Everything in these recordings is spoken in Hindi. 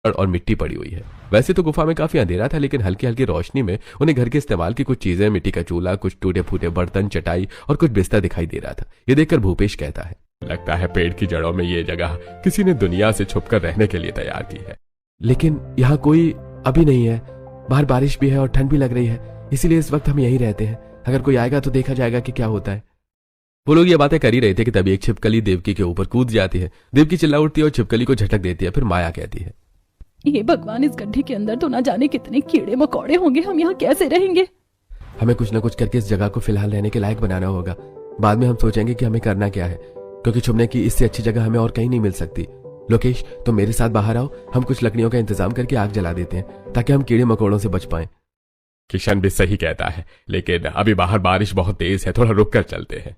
और मिट्टी पड़ी हुई है। वैसे तो गुफा में काफी अंधेरा था, लेकिन हल्की हल्की रोशनी में उन्हें घर के इस्तेमाल की कुछ चीजें, मिट्टी का चूल्हा, कुछ टूटे फूटे बर्तन, चटाई और कुछ बिस्तर दिखाई दे रहा था। ये देखकर भूपेश कहता है, लगता है पेड़ की जड़ों में ये जगह किसी ने दुनिया से छुपकर रहने के लिए तैयार की है। लेकिन यहाँ कोई अभी नहीं है। बाहर बारिश भी है और ठंड भी लग रही है, इसीलिए इस वक्त हम यहीं रहते हैं। अगर कोई आएगा तो देखा जाएगा कि क्या होता है। वो लोग ये बातें कर ही रहे थे कि तभी एक छिपकली देवकी के ऊपर कूद जाती है। देवकी चिल्ला उठती है और छिपकली को झटक देती है। फिर माया कहती है, ये भगवान, इस गड्ढे के अंदर तो ना जाने कितने कीड़े मकोड़े होंगे, हम यहाँ कैसे रहेंगे। हमें कुछ न कुछ करके इस जगह को फिलहाल रहने के लायक बनाना होगा। बाद में हम सोचेंगे कि हमें करना क्या है, क्योंकि छुपने की इससे अच्छी जगह हमें और कहीं नहीं मिल सकती। लोकेश, तुम मेरे साथ बाहर आओ, हम कुछ लकड़ियों का इंतजाम करके आग जला देते हैं ताकि हम कीड़े मकोड़ों से बच पाएं। किशन भी सही कहता है, लेकिन अभी बाहर बारिश बहुत तेज है, थोड़ा रुक कर चलते हैं।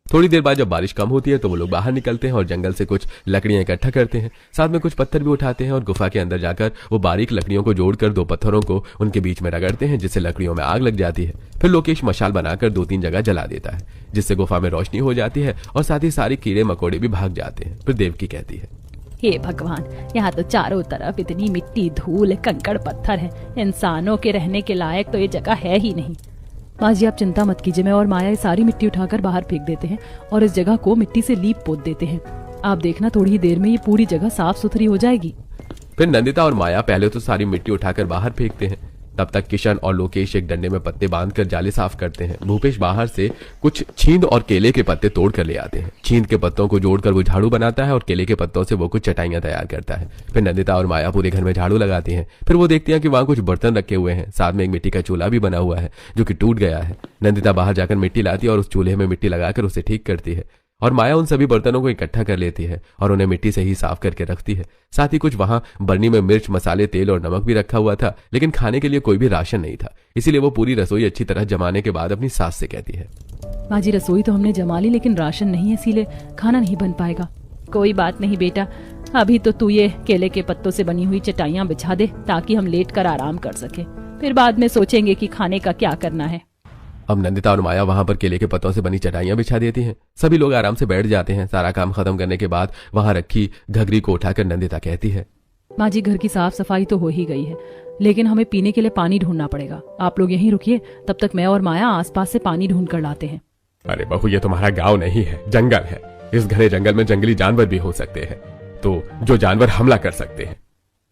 थोड़ी देर बाद जब बारिश कम होती है तो वो लोग बाहर निकलते हैं और जंगल से कुछ लकड़ियां इकट्ठा करते हैं। साथ में कुछ पत्थर भी उठाते हैं और गुफा के अंदर जाकर वो बारीक लकड़ियों को जोड़कर दो पत्थरों को उनके बीच में रगड़ते हैं, जिससे लकड़ियों में आग लग जाती है। फिर लोकेश मशाल बनाकर 2-3 जगह जला देता है, जिससे गुफा में रोशनी हो जाती है और साथ ही सारे कीड़े मकोड़े भी भाग जाते हैं। फिर देवकी कहती है, हे भगवान, यहाँ तो चारों तरफ इतनी मिट्टी, धूल, कंकड़ पत्थर है, इंसानों के रहने के लायक तो ये जगह है ही नहीं। माँ जी, आप चिंता मत कीजिए, मैं और माया ये सारी मिट्टी उठाकर बाहर फेंक देते हैं और इस जगह को मिट्टी से लीप पोत देते हैं। आप देखना, थोड़ी ही देर में ये पूरी जगह साफ सुथरी हो जाएगी। फिर नंदिता और माया पहले तो सारी मिट्टी उठाकर बाहर फेंकते हैं। तब तक किशन और लोकेश एक डंडे में पत्ते बांधकर जाले साफ करते हैं। भूपेश बाहर से कुछ छींद और केले के पत्ते तोड़ कर ले आते हैं। छींद के पत्तों को जोड़कर वो झाड़ू बनाता है और केले के पत्तों से वो कुछ चटाइयां तैयार करता है। फिर नंदिता और माया पूरे घर में झाड़ू लगाती हैं। फिर वो देखती हैं कि वहां कुछ बर्तन रखे हुए हैं, साथ में एक मिट्टी का चूल्हा भी बना हुआ है जो कि टूट गया है। नंदिता बाहर जाकर मिट्टी लाती है और उस चूल्हे में मिट्टी लगाकर उसे ठीक करती है, और माया उन सभी बर्तनों को इकट्ठा कर लेती है और उन्हें मिट्टी से ही साफ करके रखती है। साथ ही कुछ वहां बर्नी में मिर्च, मसाले, तेल और नमक भी रखा हुआ था, लेकिन खाने के लिए कोई भी राशन नहीं था। इसीलिए वो पूरी रसोई अच्छी तरह जमाने के बाद अपनी सास से कहती है, माँ जी, रसोई तो हमने जमा ली, लेकिन राशन नहीं है, इसीलिए खाना नहीं बन पाएगा। कोई बात नहीं बेटा, अभी तो तू ये केले के पत्तों से बनी हुई चटाइयाँ बिछा दे ताकि हम लेट कर आराम कर सके। फिर बाद में सोचेंगे कि खाने का क्या करना है। अब नंदिता और माया वहां पर केले के पत्तों से बनी चटाइयां बिछा देती हैं। सभी लोग आराम से बैठ जाते हैं। सारा काम खत्म करने के बाद वहां रखी घघरी को उठाकर नंदिता कहती है, माँ जी, घर की साफ सफाई तो हो ही गई है, लेकिन हमें पीने के लिए पानी ढूंढना पड़ेगा। आप लोग यहीं रुकिए, तब तक मैं और माया आसपास से पानी ढूंढ कर लाते हैं। अरे बहू, ये तुम्हारा गाँव नहीं है, जंगल है। इस घने जंगल में जंगली जानवर भी हो सकते हैं, तो जो जानवर हमला कर सकते हैं।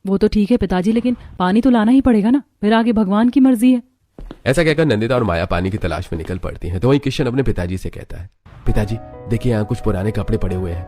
वो तो ठीक है पिताजी, लेकिन पानी तो लाना ही पड़ेगा ना, फिर आगे भगवान की मर्जी है। ऐसा कहकर नंदिता और माया पानी की तलाश में निकल पड़ती हैं। तो वहीं किशन अपने पिताजी से कहता है, पिताजी देखिए, यहाँ कुछ पुराने कपड़े पड़े हुए हैं,